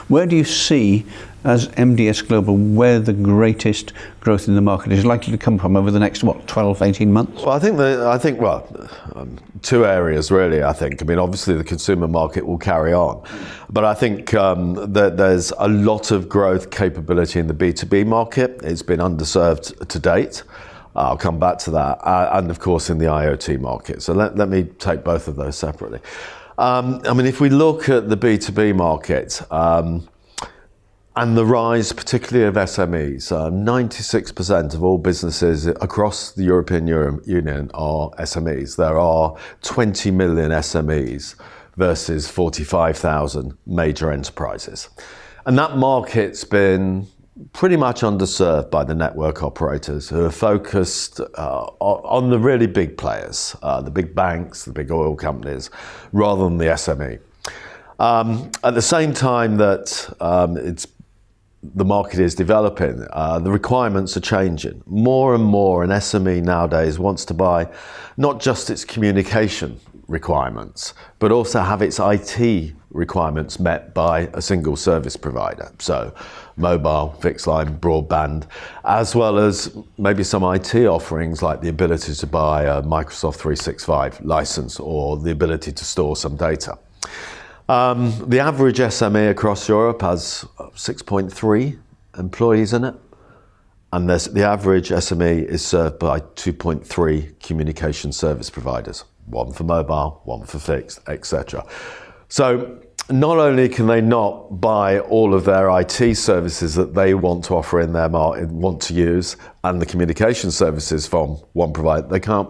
Where do you see, as MDS Global, where the greatest growth in the market is likely to come from over the next, 12, 18 months? Well, I think two areas really, I think. I mean, obviously the consumer market will carry on, but I think that there's a lot of growth capability in the B2B market. It's been underserved to date. I'll come back to that. And of course in the IoT market. So let me take both of those separately. I mean, if we look at the B2B market, and the rise particularly of SMEs, 96% of all businesses across the European Union are SMEs. There are 20 million SMEs versus 45,000 major enterprises. And that market's been pretty much underserved by the network operators who are focused on the really big players, the big banks, the big oil companies, rather than the SME. At the same time that the market is developing, the requirements are changing. More and more an SME nowadays wants to buy not just its communication requirements, but also have its IT requirements met by a single service provider. So mobile, fixed line, broadband, as well as maybe some IT offerings like the ability to buy a Microsoft 365 license or the ability to store some data. The average SME across Europe has 6.3 employees in it, and the average SME is served by 2.3 communication service providers, one for mobile, one for fixed, etc. So not only can they not buy all of their IT services that they want to offer in their market, want to use, and the communication services from one provider, they can't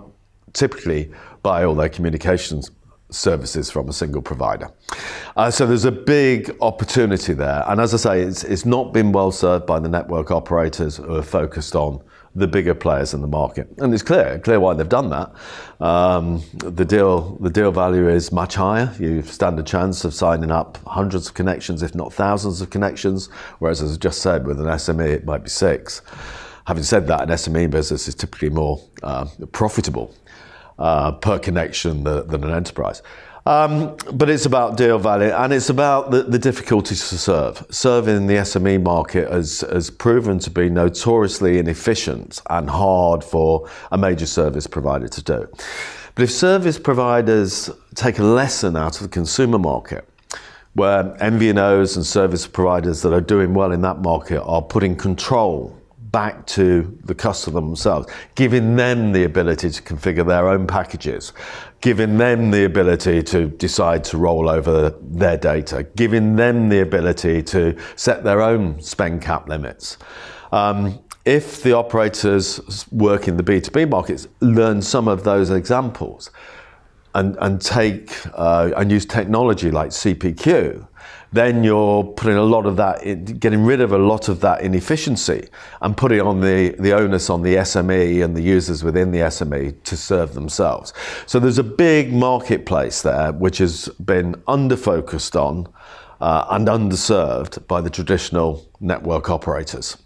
typically buy all their communications services from a single provider. So there's a big opportunity there. And as I say, it's not been well served by the network operators who are focused on the bigger players in the market. And it's clear why they've done that. The deal value is much higher. You stand a chance of signing up hundreds of connections, if not thousands of connections, whereas as I just said, with an SME, it might be 6. Having said that, an SME business is typically more profitable per connection than an enterprise. But it's about deal value, and it's about the difficulties to serve. Serving the SME market has proven to be notoriously inefficient and hard for a major service provider to do. But if service providers take a lesson out of the consumer market, where MVNOs and service providers that are doing well in that market are putting control back to the customer themselves, giving them the ability to configure their own packages, giving them the ability to decide to roll over their data, giving them the ability to set their own spend cap limits. If the operators work in the B2B markets learn some of those examples and take and use technology like CPQ, then you're putting a lot of that, getting rid of a lot of that inefficiency and putting on the onus on the SME and the users within the SME to serve themselves. So there's a big marketplace there which has been under-focused on and underserved by the traditional network operators.